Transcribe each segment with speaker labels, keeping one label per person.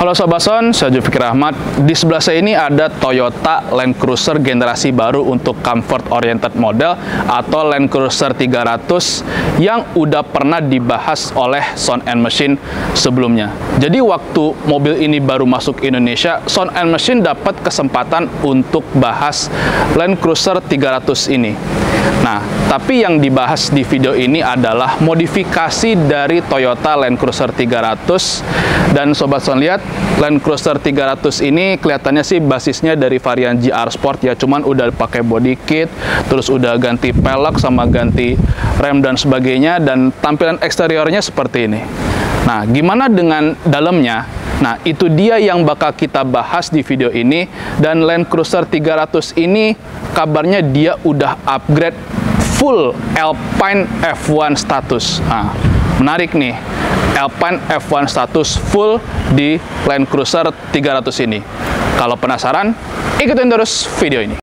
Speaker 1: Halo Sobat Son, saya Fikri Ahmad. Di sebelah saya ini ada Toyota Land Cruiser generasi baru untuk comfort oriented model atau Land Cruiser 300 yang udah pernah dibahas oleh Sound & Machine sebelumnya. Jadi waktu mobil ini baru masuk Indonesia, Sound & Machine dapat kesempatan untuk bahas Land Cruiser 300 ini. Nah, tapi yang dibahas di video ini adalah modifikasi dari Toyota Land Cruiser 300. Dan Sobat Son lihat, Land Cruiser 300 ini kelihatannya sih basisnya dari varian GR Sport ya, cuman udah pakai body kit, terus udah ganti pelek sama ganti rem dan sebagainya, dan tampilan eksteriornya seperti ini. Nah, gimana dengan dalamnya? Nah, itu dia yang bakal kita bahas di video ini. Dan Land Cruiser 300 ini kabarnya dia udah upgrade full Alpine F1 status. Nah, menarik nih, Alpine F1 status full di Land Cruiser 300 ini. Kalau penasaran, ikutin terus video ini.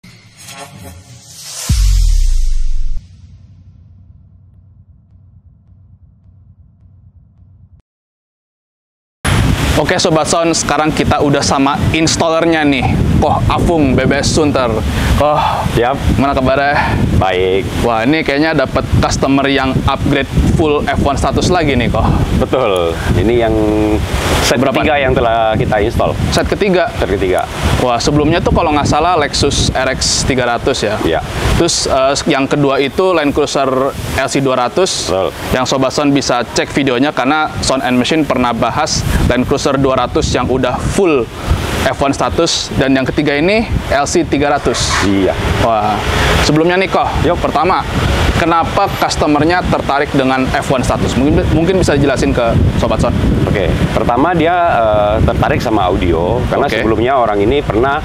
Speaker 1: Oke Sobat Sound, sekarang kita udah sama installernya nih, Koh Afung BBS Sunter. Koh,
Speaker 2: siap.
Speaker 1: Gimana kabarnya?
Speaker 2: Baik.
Speaker 1: Wah, ini kayaknya dapat customer yang upgrade full F1 status lagi nih, Koh.
Speaker 2: Betul. Ini yang set ketiga yang telah kita install.
Speaker 1: Set ketiga?
Speaker 2: Set ketiga.
Speaker 1: Wah, sebelumnya tuh kalau nggak salah Lexus RX 300 ya?
Speaker 2: Iya.
Speaker 1: Terus yang kedua itu Land Cruiser LC 200.
Speaker 2: Betul.
Speaker 1: Yang Sobat Sound bisa cek videonya karena Sound & Machine pernah bahas Land Cruiser 200 yang udah full F1 status, dan yang ketiga ini LC 300.
Speaker 2: Iya.
Speaker 1: Wah, sebelumnya nih Koh, pertama, kenapa customernya tertarik dengan F1 status? Mungkin bisa dijelasin ke Sobat Son.
Speaker 2: Oke, pertama dia tertarik sama audio karena sebelumnya orang ini pernah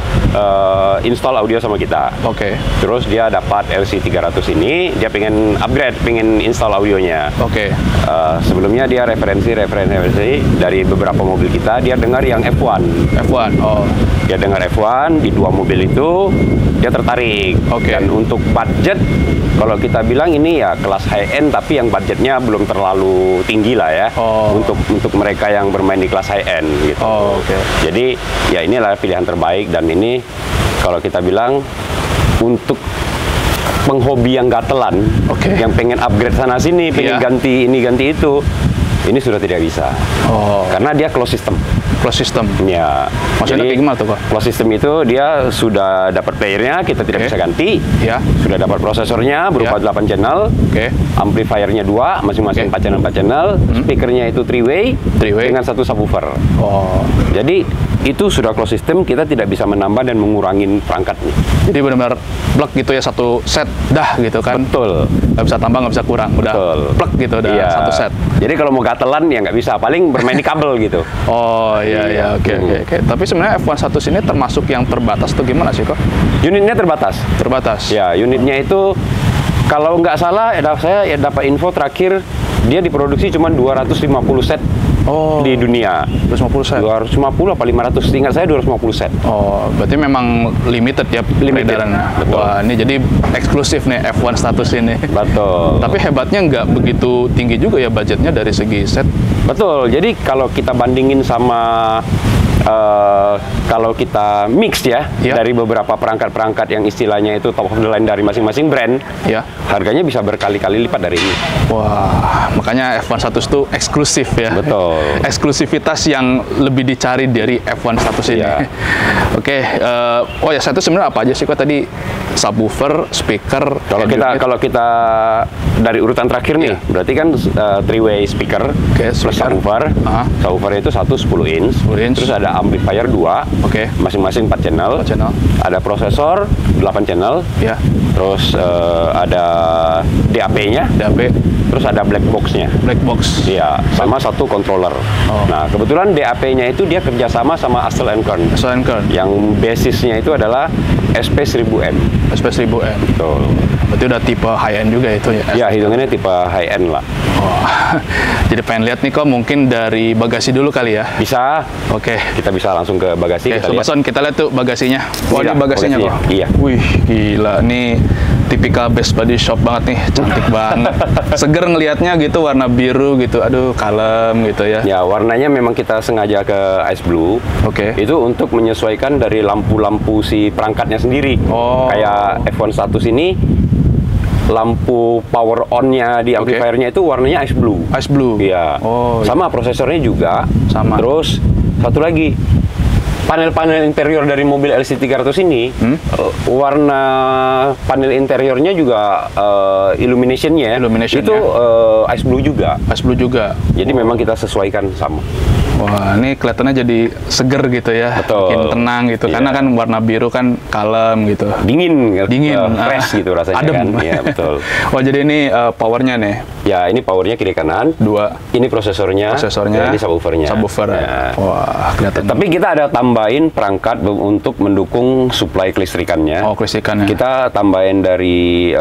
Speaker 2: install audio sama kita.
Speaker 1: Oke.
Speaker 2: Terus dia dapat LC 300 ini, dia pengen upgrade, pengen install audionya.
Speaker 1: Oke.
Speaker 2: Sebelumnya dia referensi dari beberapa mobil kita, dia dengar yang F1.
Speaker 1: F1. Oh.
Speaker 2: Dia dengar F1 di dua mobil itu, dia tertarik. Dan untuk budget, kalau kita bilang ini ya kelas high-end, tapi yang budgetnya belum terlalu tinggi lah ya, untuk mereka yang bermain di kelas high-end gitu. Jadi ya inilah pilihan terbaik, dan ini kalau kita bilang untuk penghobi yang gatelan, yang pengen upgrade sana sini, pengen ganti ini ganti itu, ini sudah tidak bisa. Karena dia closed system.
Speaker 1: Closed system?
Speaker 2: Ya.
Speaker 1: Maksudnya kayak gimana tuh, Pak?
Speaker 2: Closed system itu dia sudah dapat playernya, kita tidak bisa ganti. Sudah dapat prosesornya berupa 8 channel. Amplifiernya 2, masing-masing 4 channel. Speakernya itu 3-way dengan satu subwoofer. Jadi itu sudah closed system, kita tidak bisa menambah dan mengurangi perangkatnya.
Speaker 1: Jadi benar-benar plug gitu ya, satu set dah gitu kan?
Speaker 2: Betul.
Speaker 1: Nggak bisa tambah, nggak bisa kurang, udah plug gitu, udah satu set.
Speaker 2: Jadi kalau mau gatelan ya nggak bisa, paling bermain di kabel gitu.
Speaker 1: Iya. Oke. Tapi sebenarnya F1 status ini termasuk yang terbatas tuh gimana sih kok?
Speaker 2: Unitnya terbatas. Terbatas? Ya, unitnya itu kalau nggak salah, saya dapat info terakhir, dia diproduksi cuma 250 set di dunia. 250 set? 250 apa 500, ingat saya 250 set.
Speaker 1: Berarti memang limited ya peredarannya. Wah, ini jadi eksklusif nih F1 status ini. Betul. Tapi hebatnya nggak begitu tinggi juga ya budgetnya dari segi set.
Speaker 2: Betul, jadi kalau kita bandingin sama kalau kita mix ya, dari beberapa perangkat-perangkat yang istilahnya itu top of the line dari masing-masing brand, harganya bisa berkali-kali lipat dari ini.
Speaker 1: Wah, makanya F1 status itu eksklusif ya. Betul. Eksklusivitas yang lebih dicari dari F1 status ini. Satu sebenarnya apa aja sih kok tadi? Subwoofer, speaker. Kalau kita dari urutan terakhir nih, berarti kan 3-way speaker plus subwoofer. Subwoofer itu 10 inch. Terus ada amplifier 2, masing-masing 4 channel. Ada prosesor 8 channel. Terus ada DAP-nya. Terus ada black box-nya. Black box.
Speaker 2: Iya, sama satu controller. Nah, kebetulan DAP-nya itu dia kerjasama sama Axel & Kern. Yang basisnya itu adalah SP1000M.
Speaker 1: SP1000M.
Speaker 2: Betul.
Speaker 1: Berarti udah tipe high-end juga itu ya?
Speaker 2: Ya, hitungannya tipe high-end lah.
Speaker 1: Wah, jadi pengen lihat nih kok, mungkin dari bagasi dulu kali ya?
Speaker 2: Bisa.
Speaker 1: Oke.
Speaker 2: Kita bisa langsung ke bagasi.
Speaker 1: Oke, Sobat Son, kita lihat tuh bagasinya. Wah, ini bagasinya kok.
Speaker 2: Iya.
Speaker 1: Wih, gila. Nih tipikal Best Buddy Shop banget nih. Cantik banget. Seger ngelihatnya gitu, warna biru gitu. Aduh, kalem gitu ya.
Speaker 2: Ya, warnanya memang kita sengaja ke ice blue.
Speaker 1: Oke.
Speaker 2: Itu untuk menyesuaikan dari lampu-lampu si perangkatnya sendiri.
Speaker 1: Oh.
Speaker 2: Kayak iPhone 1 ini, lampu power on-nya di amplifiernya itu warnanya ice blue.
Speaker 1: Ice blue?
Speaker 2: Iya.
Speaker 1: Oh,
Speaker 2: sama prosesornya juga.
Speaker 1: Sama.
Speaker 2: Terus, satu lagi. Panel-panel interior dari mobil LC300 ini, warna panel interiornya juga illumination-nya itu ice blue juga.
Speaker 1: Ice blue juga.
Speaker 2: Jadi memang kita sesuaikan sama.
Speaker 1: Wah, ini kelihatannya jadi seger gitu ya.
Speaker 2: Betul.
Speaker 1: Bikin tenang gitu. Karena kan warna biru kan kalem gitu.
Speaker 2: Dingin.
Speaker 1: Fresh
Speaker 2: gitu rasanya.
Speaker 1: Adem.
Speaker 2: Kan. Iya, betul.
Speaker 1: Wah, jadi ini powernya nih.
Speaker 2: Ya, ini powernya kiri kanan.
Speaker 1: 2.
Speaker 2: Ini prosesornya.
Speaker 1: Dan ini
Speaker 2: subwoofernya.
Speaker 1: Subwoofer.
Speaker 2: Ya.
Speaker 1: Wah, kelihatan.
Speaker 2: Tapi kita ada tambahin perangkat untuk mendukung suplai kelistrikannya.
Speaker 1: Oh, kelistrikannya.
Speaker 2: Kita tambahin dari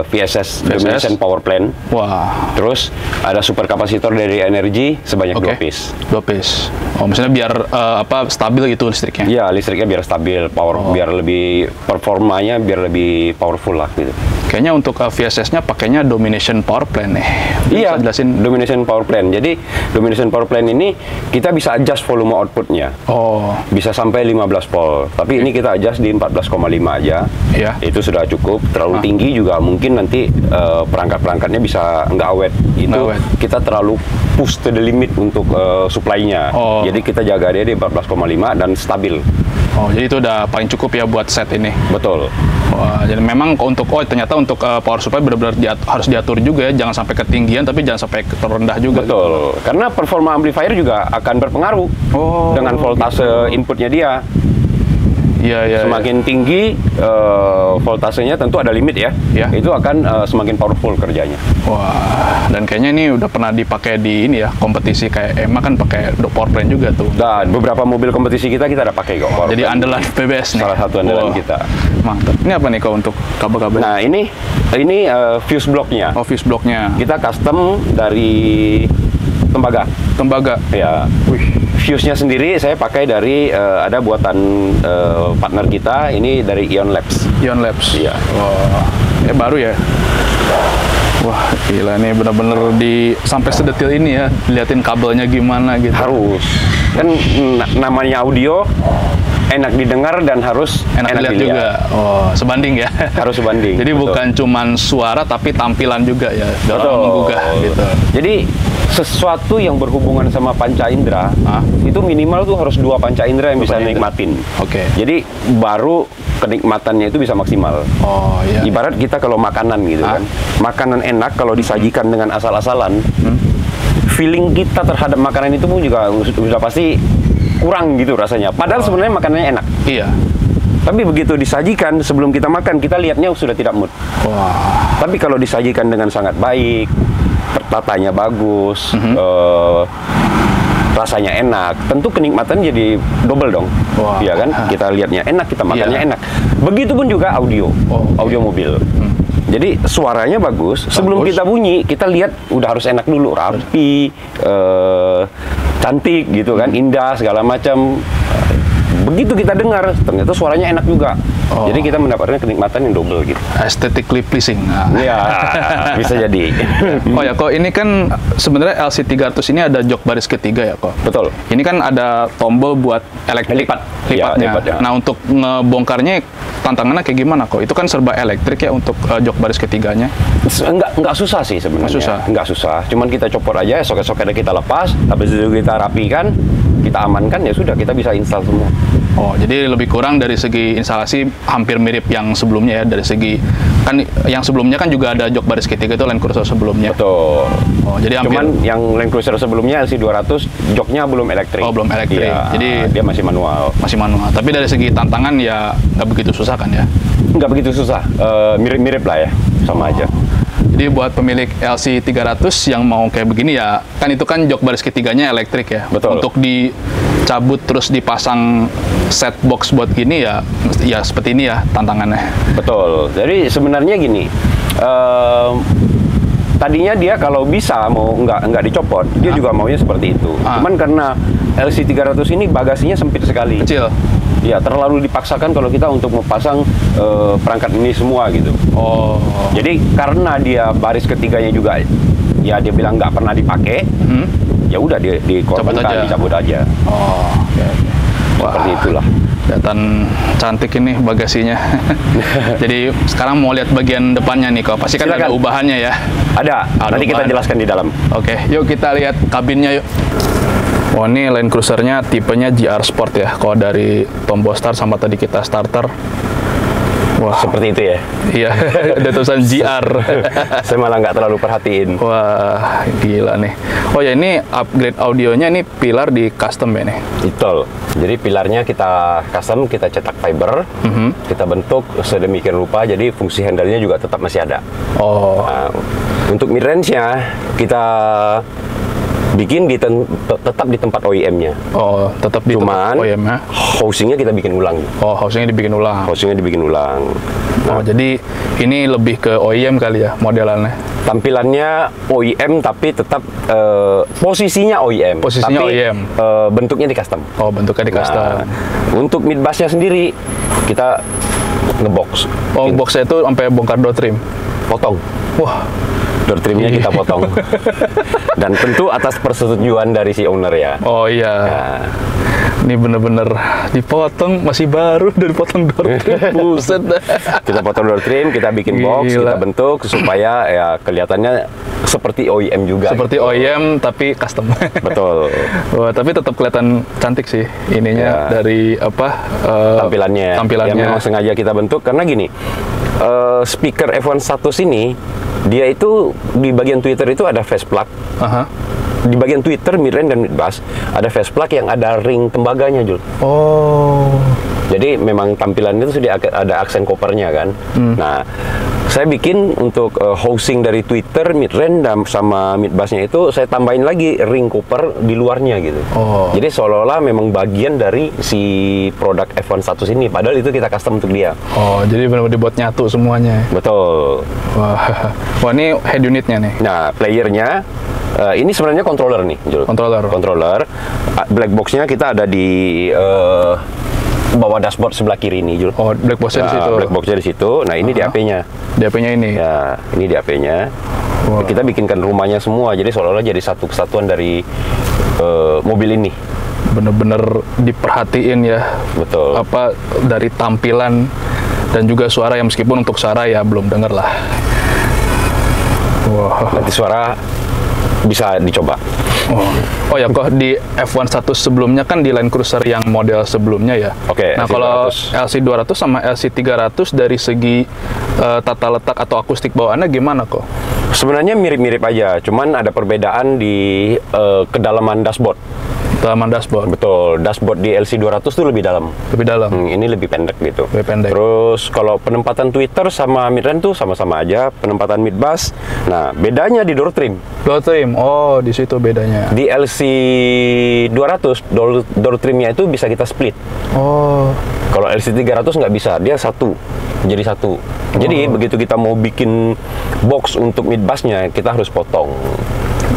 Speaker 2: VSS Domination Power Plant.
Speaker 1: Wah.
Speaker 2: Terus ada super kapasitor dari energi sebanyak 2 piece.
Speaker 1: 2 piece. Oh, maksudnya biar stabil gitu listriknya?
Speaker 2: Iya, listriknya biar stabil, biar lebih performanya biar lebih powerful lah gitu.
Speaker 1: Kayaknya untuk VSS-nya pakainya Domination Power Plant nih.
Speaker 2: Iya,
Speaker 1: jelasin.
Speaker 2: Domination Power Plant. Jadi Domination Power Plant ini kita bisa adjust volume outputnya.
Speaker 1: Oh.
Speaker 2: Bisa sampai 15 volt. Tapi ini kita adjust di 14,5 aja.
Speaker 1: Iya.
Speaker 2: Itu sudah cukup. Terlalu tinggi juga mungkin nanti perangkat-perangkatnya bisa nggak awet. Itu kita terlalu push to the limit untuk supply-nya.
Speaker 1: Oh.
Speaker 2: Jadi kita jaga dia di 14,5 dan stabil.
Speaker 1: Oh, jadi itu udah paling cukup ya buat set ini.
Speaker 2: Betul.
Speaker 1: Wah, jadi memang ternyata untuk power supply benar-benar harus diatur juga ya, jangan sampai ketinggian tapi jangan sampai terendah juga.
Speaker 2: Betul. Karena performa amplifier juga akan berpengaruh dengan voltase inputnya dia.
Speaker 1: Iya.
Speaker 2: Semakin tinggi voltasenya tentu ada limit ya. Itu akan semakin powerful kerjanya.
Speaker 1: Wah, dan kayaknya ini udah pernah dipakai di ini ya, kompetisi kayak EMA kan pakai power plant juga tuh.
Speaker 2: Dan beberapa mobil kompetisi kita ada pakai kok.
Speaker 1: Jadi andalan PBS nih.
Speaker 2: Salah satu andalan kita.
Speaker 1: Mantap. Ini apa nih kok untuk kabel-kabel?
Speaker 2: Nah, ini fuse blocknya.
Speaker 1: Oh, fuse blocknya.
Speaker 2: Kita custom dari tembaga. Ya. Fuse-nya sendiri saya pakai dari ada buatan partner kita, ini dari Ion Labs.
Speaker 1: Ion Labs.
Speaker 2: Iya.
Speaker 1: Wah, ya baru ya. Wah, gila nih bener-bener sampai sedetil ini ya, liatin kabelnya gimana gitu.
Speaker 2: Harus. Kan namanya audio enak didengar dan harus
Speaker 1: enak dilihat juga. Oh, sebanding ya.
Speaker 2: Harus sebanding.
Speaker 1: Jadi bukan cuman suara tapi tampilan juga ya. Dalam menggugah gitu.
Speaker 2: Jadi sesuatu yang berhubungan sama panca indera itu minimal tuh harus 2 panca indera yang bisa nikmatin.
Speaker 1: Oke.
Speaker 2: Jadi baru kenikmatannya itu bisa maksimal.
Speaker 1: Oh iya.
Speaker 2: Ibarat kita kalau makanan gitu kan. Makanan enak kalau disajikan dengan asal-asalan. Feeling kita terhadap makanan itu pun juga sudah pasti kurang gitu rasanya. Padahal sebenarnya makanannya enak.
Speaker 1: Iya.
Speaker 2: Tapi begitu disajikan sebelum kita makan, kita lihatnya sudah tidak mood.
Speaker 1: Wah.
Speaker 2: Tapi kalau disajikan dengan sangat baik, tertatanya bagus, rasanya enak, tentu kenikmatan jadi double dong.
Speaker 1: Wah.
Speaker 2: Iya kan? Kita lihatnya enak, kita makannya enak. Begitupun juga audio, audio mobil. Jadi suaranya bagus. Sebelum kita bunyi, kita lihat udah harus enak dulu, rapi, cantik gitu kan, indah segala macam. Begitu kita dengar, ternyata suaranya enak juga. Jadi kita mendapatkan kenikmatan yang double gitu.
Speaker 1: Aesthetically pleasing.
Speaker 2: Iya, bisa jadi.
Speaker 1: Oh ya, kok ini kan sebenarnya LC300 ini ada jok baris ketiga ya kok?
Speaker 2: Betul.
Speaker 1: Ini kan ada tombol buat lipatnya.
Speaker 2: Ya, lipat, ya.
Speaker 1: Nah, untuk ngebongkarnya tantangannya kayak gimana kok? Itu kan serba elektrik ya untuk jok baris ketiganya?
Speaker 2: Enggak susah sih sebenarnya. Enggak susah. Cuman kita copot aja, soketnya kita lepas, habis itu kita rapikan, kita amankan, ya sudah, kita bisa install semua.
Speaker 1: Oh, jadi lebih kurang dari segi instalasi hampir mirip yang sebelumnya ya, dari segi kan yang sebelumnya kan juga ada jok baris ketiga itu Land Cruiser sebelumnya.
Speaker 2: Betul.
Speaker 1: Oh, jadi hampir.
Speaker 2: Cuman yang Land Cruiser sebelumnya LC200 joknya belum elektrik.
Speaker 1: Oh, belum elektrik.
Speaker 2: Ya,
Speaker 1: jadi
Speaker 2: dia masih manual.
Speaker 1: Masih manual. Tapi dari segi tantangan ya nggak begitu susah kan ya?
Speaker 2: Nggak begitu susah. Mirip-mirip lah ya, sama aja.
Speaker 1: Jadi buat pemilik LC300 yang mau kayak begini ya, kan itu kan jok baris ketiganya elektrik ya.
Speaker 2: Betul.
Speaker 1: Untuk dicabut terus dipasang set box buat gini ya seperti ini ya tantangannya.
Speaker 2: Betul. Jadi sebenarnya gini, tadinya dia kalau bisa mau nggak dicopot, dia juga maunya seperti itu. Cuman karena LC300 ini bagasinya sempit sekali.
Speaker 1: Kecil.
Speaker 2: Ya, terlalu dipaksakan kalau kita untuk memasang perangkat ini semua gitu. Oh. Jadi karena dia baris ketiganya juga, ya dia bilang nggak pernah dipakai, ya udah dikorbankan, dicabut aja.
Speaker 1: Oh. Okay.
Speaker 2: Seperti itulah.
Speaker 1: Kelihatan cantik ini bagasinya. Jadi sekarang mau lihat bagian depannya nih, kok. Pasti kan ada ubahannya ya?
Speaker 2: Ada. Nanti kita jelaskan di dalam.
Speaker 1: Oke, yuk kita lihat kabinnya yuk. Oh, ini Land Cruiser-nya tipenya GR Sport ya. Kalau dari tombol start sama tadi kita starter. Wah,
Speaker 2: seperti itu ya?
Speaker 1: Iya, ada tulisan GR.
Speaker 2: Saya malah nggak terlalu perhatiin.
Speaker 1: Wah, gila nih. Oh ya, ini upgrade audionya, ini pilar di custom ya nih?
Speaker 2: Betul. Jadi pilarnya kita custom, kita cetak fiber, kita bentuk sedemikian rupa, jadi fungsi handle-nya juga tetap masih ada. Oh. Nah, untuk mid-range-nya, kita bikin tetap di tempat OEM-nya.
Speaker 1: Oh, tetap di tempat OEM-nya.
Speaker 2: Housing-nya kita bikin ulang.
Speaker 1: Oh, housing-nya dibikin ulang.
Speaker 2: Housing-nya dibikin ulang.
Speaker 1: Nah, oh, jadi ini lebih ke OEM kali ya modelannya.
Speaker 2: Tampilannya OEM tapi tetap posisinya OEM.
Speaker 1: Posisinya
Speaker 2: tapi,
Speaker 1: OEM.
Speaker 2: Bentuknya di custom.
Speaker 1: Oh, bentuknya di custom.
Speaker 2: Nah, untuk mid bass-nya sendiri kita ngebox.
Speaker 1: Oh, box-nya itu sampai bongkar door trim.
Speaker 2: Potong.
Speaker 1: Wah.
Speaker 2: Door trimnya kita potong. Dan tentu atas persetujuan dari si owner ya.
Speaker 1: Oh iya. Nah. Ini bener-bener dipotong, masih baru udah dipotong door trim. Buset.
Speaker 2: Kita potong door trim, kita bikin box, kita bentuk supaya ya kelihatannya seperti OEM juga.
Speaker 1: Seperti gitu. OEM tapi custom.
Speaker 2: Betul.
Speaker 1: Wah, tapi tetap kelihatan cantik sih ininya dari apa
Speaker 2: tampilannya.
Speaker 1: Tampilannya.
Speaker 2: Yang memang sengaja kita bentuk karena gini. Speaker F1 ini dia itu di bagian Twitter itu ada face plug. Di bagian Twitter, mid-range dan mid-bass ada face plug yang ada ring tembaganya, Jul. Oh. Jadi memang tampilannya itu sudah ada aksen kopernya kan. Nah, saya bikin untuk housing dari Twitter, mid-range dan sama mid-bassnya itu saya tambahin lagi ring koper di luarnya gitu. Oh. Jadi seolah-olah memang bagian dari si produk F1 ini, padahal itu kita custom untuk dia.
Speaker 1: Oh, jadi benar-benar dibuat nyatu semuanya.
Speaker 2: Betul.
Speaker 1: Wah, ini head unitnya nih.
Speaker 2: Nah, playernya ini sebenarnya controller nih, Jul. Controller. Black box-nya kita ada di bawah dashboard sebelah kiri ini, Jul.
Speaker 1: Oh, black box-nya di situ.
Speaker 2: Black box-nya di situ. Nah, ini DAP-nya.
Speaker 1: DAP-nya ini.
Speaker 2: Ya, ini DAP-nya. Wow. Kita bikinkan rumahnya semua, jadi seolah-olah jadi satu kesatuan dari mobil ini. Bener-bener
Speaker 1: diperhatiin ya.
Speaker 2: Betul.
Speaker 1: Apa dari tampilan dan juga suara, yang meskipun untuk suara ya belum denger lah.
Speaker 2: Wow. Nanti suara bisa dicoba.
Speaker 1: Oh ya, kok di F1 sebelumnya kan di Land Cruiser yang model sebelumnya ya.
Speaker 2: Oke.
Speaker 1: Nah, kalau LC200 sama LC300 dari segi tata letak atau akustik bawaannya gimana kok?
Speaker 2: Sebenarnya mirip-mirip aja, cuman ada perbedaan di kedalaman dashboard.
Speaker 1: Kedalaman dashboard.
Speaker 2: Betul, dashboard di LC200 tuh lebih dalam.
Speaker 1: Lebih dalam.
Speaker 2: Ini lebih pendek gitu.
Speaker 1: Lebih pendek.
Speaker 2: Terus kalau penempatan tweeter sama mid-range tuh sama-sama aja, penempatan mid-bass. Nah, bedanya di door trim.
Speaker 1: Door trim. Oh, di situ bedanya.
Speaker 2: Di LC200 door trimnya itu bisa kita split. Oh. Kalau LC300 nggak bisa, dia satu. Jadi satu. Jadi begitu kita mau bikin box untuk mid-bassnya, kita harus potong.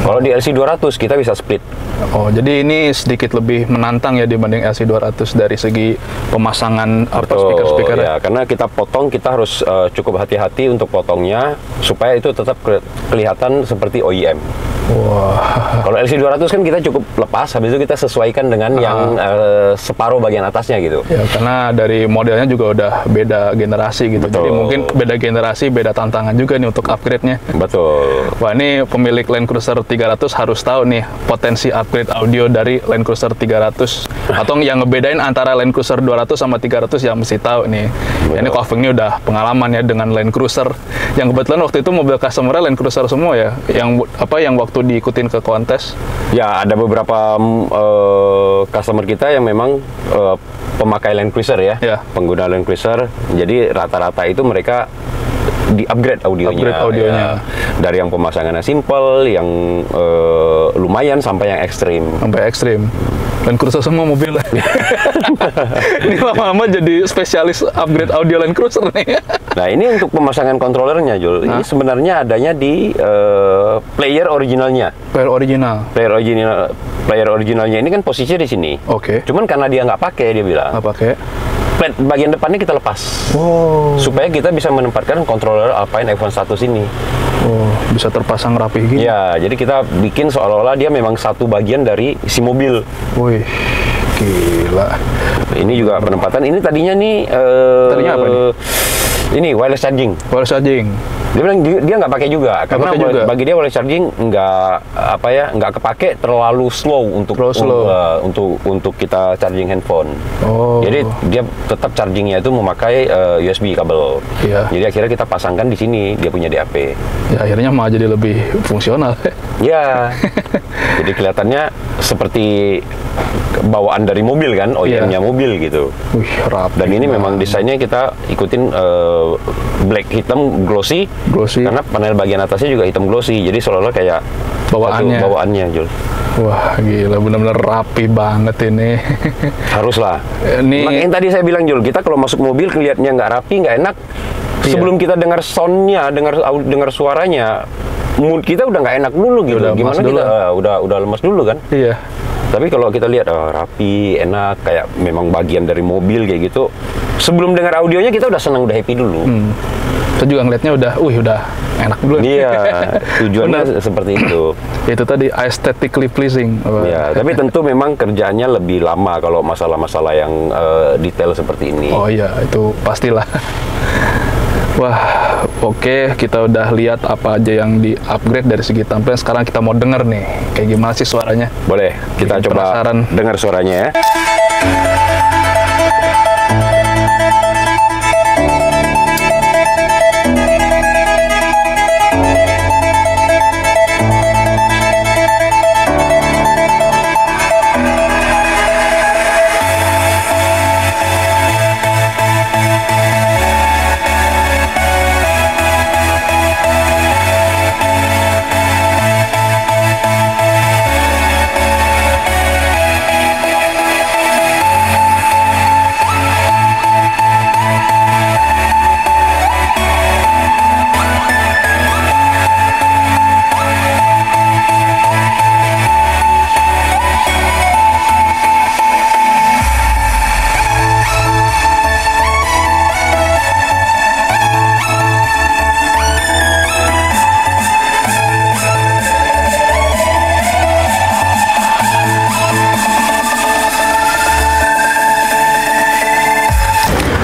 Speaker 2: Kalau di LC200 kita bisa split.
Speaker 1: Oh, jadi ini sedikit lebih menantang ya dibanding LC200 dari segi pemasangan speaker-speaker.
Speaker 2: Ya, karena kita potong, kita harus cukup hati-hati untuk potongnya supaya itu tetap kelihatan seperti OEM. Wah. Kalau LC200 kan kita cukup lepas, habis itu kita sesuaikan dengan yang separuh bagian atasnya gitu.
Speaker 1: Ya, karena dari modelnya juga udah beda generasi gitu.
Speaker 2: Betul.
Speaker 1: Jadi mungkin beda generasi, beda tantangan juga nih untuk upgrade-nya.
Speaker 2: Betul.
Speaker 1: Wah, ini pemilik Land Cruiser 300 harus tahu nih potensi upgrade audio dari Land Cruiser 300. Atau yang ngebedain antara Land Cruiser 200 sama 300 yang mesti tahu nih. Ya, ini Kofeng ini udah pengalaman ya dengan Land Cruiser. Yang kebetulan waktu itu mobil customer Land Cruiser semua ya. Yang waktu diikutin ke kontes.
Speaker 2: Ya, ada beberapa customer kita yang memang pemakai Land Cruiser ya. Pengguna Land Cruiser. Jadi rata-rata itu mereka di-upgrade audionya. Ya. Dari yang pemasangannya simple, yang lumayan, sampai yang ekstrim.
Speaker 1: Sampai ekstrim. Land Cruiser semua mobilnya. Ini lama-lama jadi spesialis upgrade audio Land Cruiser nih.
Speaker 2: Nah, ini untuk pemasangan controllernya, Jul. Ini sebenarnya adanya di player originalnya. Player originalnya ini kan posisinya di sini. Cuman karena dia nggak pakai, dia bilang.
Speaker 1: Nggak pakai.
Speaker 2: Plate bagian depannya kita lepas. Supaya kita bisa menempatkan controller Alpine F1 ini.
Speaker 1: Bisa terpasang rapi gitu.
Speaker 2: Ya, jadi kita bikin seolah-olah dia memang satu bagian dari si mobil.
Speaker 1: Wih, gila.
Speaker 2: Ini juga penempatan. Ini tadinya nih.
Speaker 1: Tadinya apa nih?
Speaker 2: Ini wireless charging.
Speaker 1: Wireless charging.
Speaker 2: Dia bilang dia nggak pakai juga, karena bagi dia wireless charging nggak kepake terlalu slow untuk kita charging handphone. Jadi dia tetap chargingnya itu memakai USB kabel. Jadi akhirnya kita pasangkan di sini dia punya DAP.
Speaker 1: Ya akhirnya malah jadi lebih fungsional.
Speaker 2: Ya, jadi kelihatannya seperti bawaan dari mobil kan, OEM-nya mobil gitu.
Speaker 1: Wih, rapi.
Speaker 2: Dan ini memang desainnya kita ikutin black hitam glossy. Karena panel bagian atasnya juga hitam glossy, jadi seolah-olah kayak bawaannya, Jul.
Speaker 1: Wah, gila, benar-benar rapi banget ini.
Speaker 2: Haruslah. Makanya yang tadi saya bilang, Jul, kita kalau masuk mobil kelihatannya nggak rapi, nggak enak. Sebelum kita dengar soundnya, dengar suaranya, mood kita udah nggak enak dulu gitu. Gimana kita udah lemas dulu kan? Iya. Tapi kalau kita lihat rapi, enak, kayak memang bagian dari mobil kayak gitu. Sebelum dengar audionya kita udah senang, udah happy dulu.
Speaker 1: Kita juga ngeliatnya udah enak dulu.
Speaker 2: Iya, tujuannya seperti itu.
Speaker 1: Itu tadi aesthetically pleasing.
Speaker 2: Ya, tapi tentu memang kerjaannya lebih lama kalau masalah-masalah yang detail seperti ini.
Speaker 1: Oh iya, itu pastilah. Wah, oke, kita udah lihat apa aja yang di-upgrade dari segi tampilan. Sekarang kita mau denger nih, kayak gimana sih suaranya?
Speaker 2: Boleh, kita coba dengar suaranya ya.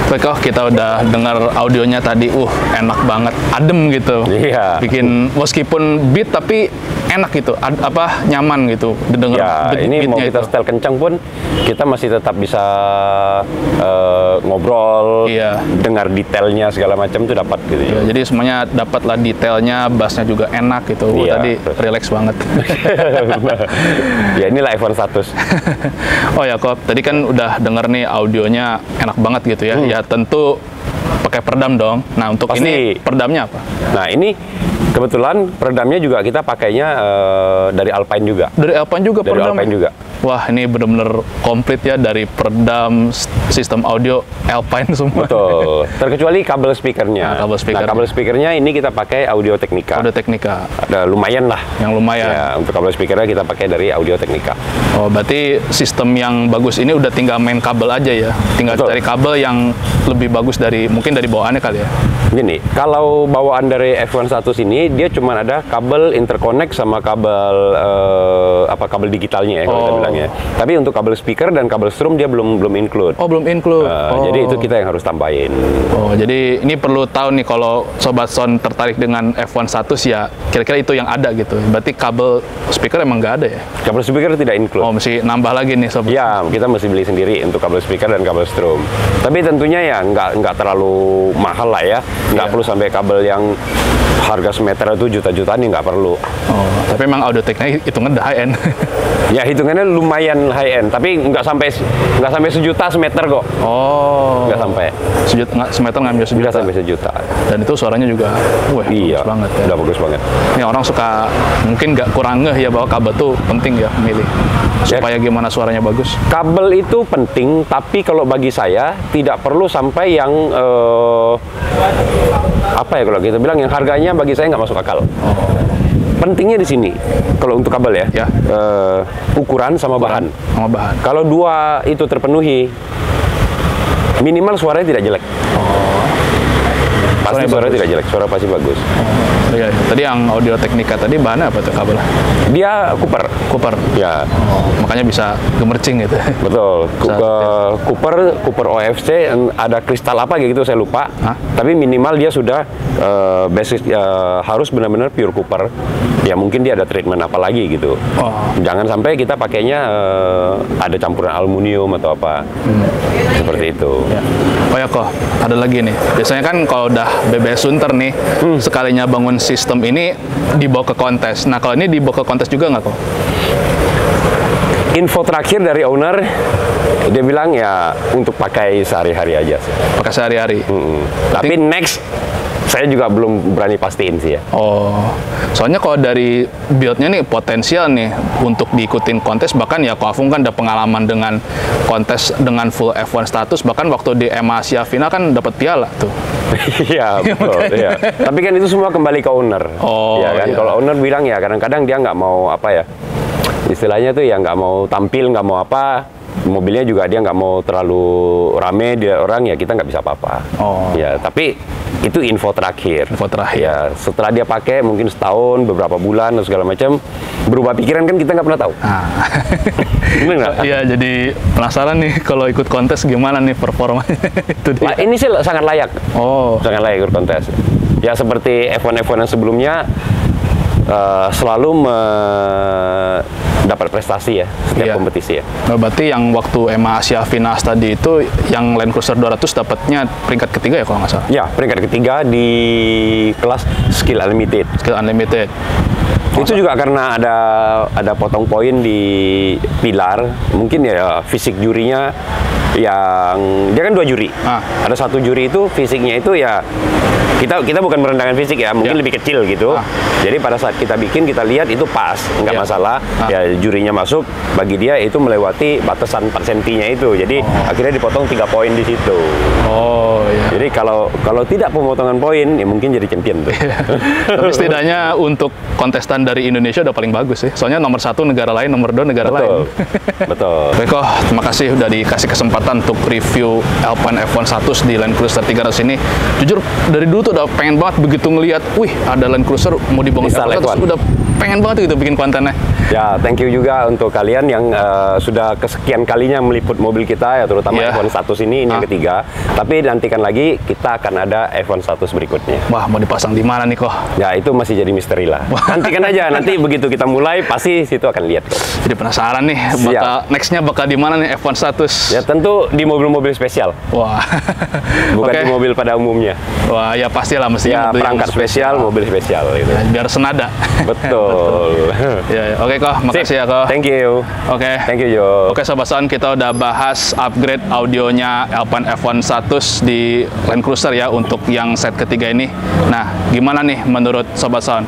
Speaker 1: Baik, kita udah dengar audionya tadi, enak banget, adem gitu.
Speaker 2: Iya.
Speaker 1: Bikin meskipun beat tapi enak gitu, nyaman gitu.
Speaker 2: Ya, ini mau kita setel kencang pun kita masih tetap bisa ngobrol, dengar detailnya segala macam itu dapat gitu.
Speaker 1: Ya, jadi semuanya dapatlah detailnya, bassnya juga enak gitu. Tadi relax banget.
Speaker 2: Ya inilah F1 status.
Speaker 1: Oh ya, kok tadi kan udah denger nih audionya enak banget gitu ya. Ya tentu pakai peredam dong. Nah, untuk ini peredamnya apa?
Speaker 2: Nah, ini kebetulan peredamnya juga kita pakainya dari Alpine juga.
Speaker 1: Dari Alpine juga
Speaker 2: peredam? Dari Alpine juga.
Speaker 1: Wah, ini bener-bener komplit ya, dari peredam, sistem audio, Alpine semua.
Speaker 2: Betul. Terkecuali kabel speakernya. Nah, kabel speakernya ini kita pakai Audio Technica.
Speaker 1: Audio Technica.
Speaker 2: Ada lumayan lah.
Speaker 1: Yang lumayan.
Speaker 2: Ya, untuk kabel speakernya kita pakai dari Audio Technica.
Speaker 1: Oh, berarti sistem yang bagus ini udah tinggal main kabel aja ya? Tinggal cari kabel yang lebih bagus mungkin dari bawaannya kali ya?
Speaker 2: Gini, kalau bawaan dari F1 status ini, dia cuma ada kabel interconnect sama kabel kabel digitalnya ya, kalau kita bilang ya. Tapi untuk kabel speaker dan kabel strum dia belum include.
Speaker 1: Oh, belum include.
Speaker 2: Jadi itu kita yang harus tambahin.
Speaker 1: Oh, jadi ini perlu tahu nih kalau Sobat Sound tertarik dengan F1 status ya, kira-kira itu yang ada gitu. Berarti kabel speaker emang nggak ada ya?
Speaker 2: Kabel speaker tidak include.
Speaker 1: Oh, mesti nambah lagi nih Sobat.
Speaker 2: Ya, kita mesti beli sendiri untuk kabel speaker dan kabel strum. Tapi tentunya ya nggak terlalu mahal lah ya. Nggak perlu sampai kabel yang harga semeter itu juta-jutaan ya nggak perlu.
Speaker 1: Oh, tapi memang Audio-Technica hitungannya high end.
Speaker 2: Ya hitungannya lumayan high end, tapi nggak sampai sejuta semeter kok.
Speaker 1: Oh.
Speaker 2: Nggak sampai.
Speaker 1: Semeter ngambil sejuta.
Speaker 2: Nggak sampai sejuta.
Speaker 1: Dan itu suaranya juga,
Speaker 2: iya,
Speaker 1: bagus banget ya.
Speaker 2: Udah bagus banget.
Speaker 1: Ini orang suka mungkin nggak kurang ngeh ya bahwa kabel tuh penting ya milih supaya gimana suaranya bagus.
Speaker 2: Kabel itu penting, tapi kalau bagi saya tidak perlu sampai yang apa ya kalau kita bilang yang harganya bagi saya nggak masuk akal. Pentingnya di sini kalau untuk kabel ya, ukuran sama bahan. Kalau dua itu terpenuhi, minimal suaranya tidak jelek. Pasti suara tidak jelek, suara pasti bagus.
Speaker 1: Iya. Tadi yang Audio-Technica tadi bahannya apa tuh kabelnya?
Speaker 2: Dia Cooper. Ya.
Speaker 1: Makanya bisa gemercing gitu.
Speaker 2: Betul. Cooper OFC, ada kristal apa gitu saya lupa. Tapi minimal dia sudah basis harus benar-benar pure Cooper. Ya mungkin dia ada treatment apa lagi gitu. Jangan sampai kita pakainya ada campuran aluminium atau apa. Seperti itu.
Speaker 1: Ya. Oh ya kok, ada lagi nih. Biasanya kan kalau udah BBS Sunter nih, sekalinya bangun sistem ini dibawa ke kontes. Nah kalau ini dibawa ke kontes juga nggak kok?
Speaker 2: Info terakhir dari owner, dia bilang ya untuk pakai sehari-hari aja.
Speaker 1: Pakai sehari-hari.
Speaker 2: Tapi next saya juga belum berani pastiin sih ya.
Speaker 1: Oh, soalnya kalau dari build-nya nih potensial nih untuk diikutin kontes, bahkan ya Ko Afung kan ada pengalaman dengan kontes dengan full F1 status, bahkan waktu di EMA Asia Final kan dapat piala tuh.
Speaker 2: Iya, betul. Iya. Tapi kan itu semua kembali ke owner. Ya kan? Kalau owner bilang ya kadang-kadang dia nggak mau apa ya, istilahnya tuh ya nggak mau tampil, nggak mau apa. Mobilnya juga dia nggak mau terlalu rame, dia orang ya kita nggak bisa apa-apa. Ya, tapi itu info terakhir. Ya, setelah dia pakai mungkin setahun, beberapa bulan, atau segala macam, berubah pikiran kan kita nggak pernah tahu.
Speaker 1: Iya, jadi penasaran nih kalau ikut kontes gimana nih performanya. Itu dia.
Speaker 2: Ini sih sangat layak. Sangat layak ikut kontes. Ya seperti F1 yang sebelumnya. Selalu dapat prestasi ya setiap kompetisi ya.
Speaker 1: Berarti yang waktu EMA Asia Finals tadi itu yang Land Cruiser 200 dapatnya peringkat ketiga ya kalau nggak salah? Ya,
Speaker 2: peringkat ketiga di kelas Skill Unlimited.
Speaker 1: Skill Unlimited.
Speaker 2: Itu juga karena ada potong poin di pilar, mungkin ya fisik jurinya yang dia kan 2 juri. Ada 1 juri itu fisiknya itu ya kita bukan merendahkan fisik ya, mungkin lebih kecil gitu. Jadi pada saat kita bikin kita lihat itu pas, nggak masalah. Ya jurinya masuk, bagi dia itu melewati batasan persentinya itu. Jadi akhirnya dipotong 3 poin di situ. Jadi kalau tidak pemotongan poin ya mungkin jadi champion tuh.
Speaker 1: Tapi setidaknya untuk kontestan dari Indonesia udah paling bagus sih. Soalnya nomor 1 negara lain, nomor 2 negara lain.
Speaker 2: Betul.
Speaker 1: Baik kok, terima kasih udah dikasih kesempatan untuk review Alpine F1 status di Land Cruiser 300 ini. Jujur dari dulu tuh udah pengen banget begitu ngelihat, wih ada Land Cruiser mau dibangun F1 status, udah pengen banget gitu bikin kontennya.
Speaker 2: Ya, thank you juga untuk kalian yang sudah kesekian kalinya meliput mobil kita ya, terutama F1 status ini yang ketiga. Tapi nantikan lagi kita akan ada F1 status berikutnya.
Speaker 1: Wah, mau dipasang di mana nih kok?
Speaker 2: Ya, itu masih jadi misteri lah. Nantikan aja, nanti begitu kita mulai pasti situ akan lihat kok.
Speaker 1: Jadi penasaran nih, nextnya bakal di mana nih F1 status?
Speaker 2: Ya tentu di mobil-mobil spesial.
Speaker 1: Wah,
Speaker 2: bukan di mobil pada umumnya.
Speaker 1: Wah, ya pastilah mestinya.
Speaker 2: Ya, perangkat spesial, mobil spesial gitu.
Speaker 1: Ya, biar senada.
Speaker 2: Betul.
Speaker 1: Oke kok, makasih ya kok.
Speaker 2: Thank you. Thank you Jo.
Speaker 1: Oke Sobat Sound, kita udah bahas upgrade audionya Alpine F1 status di Land Cruiser ya untuk yang set ketiga ini. Nah, gimana nih menurut Sobat Sound?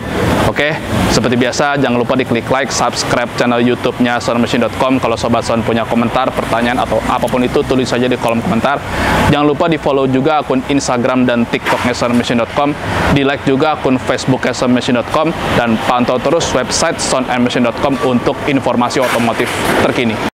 Speaker 1: Oke, seperti biasa jangan lupa diklik like, subscribe channel YouTube-nya soundmachine.com. Kalau Sobat Sound punya komentar, pertanyaan atau apapun itu tulis saja di kolom komentar. Jangan lupa di follow juga akun Instagram dan TikTok-nya soundmachine.com. Di like juga akun Facebook-nya soundmachine.com dan pantau terus website soundandmachine.com untuk informasi otomotif terkini.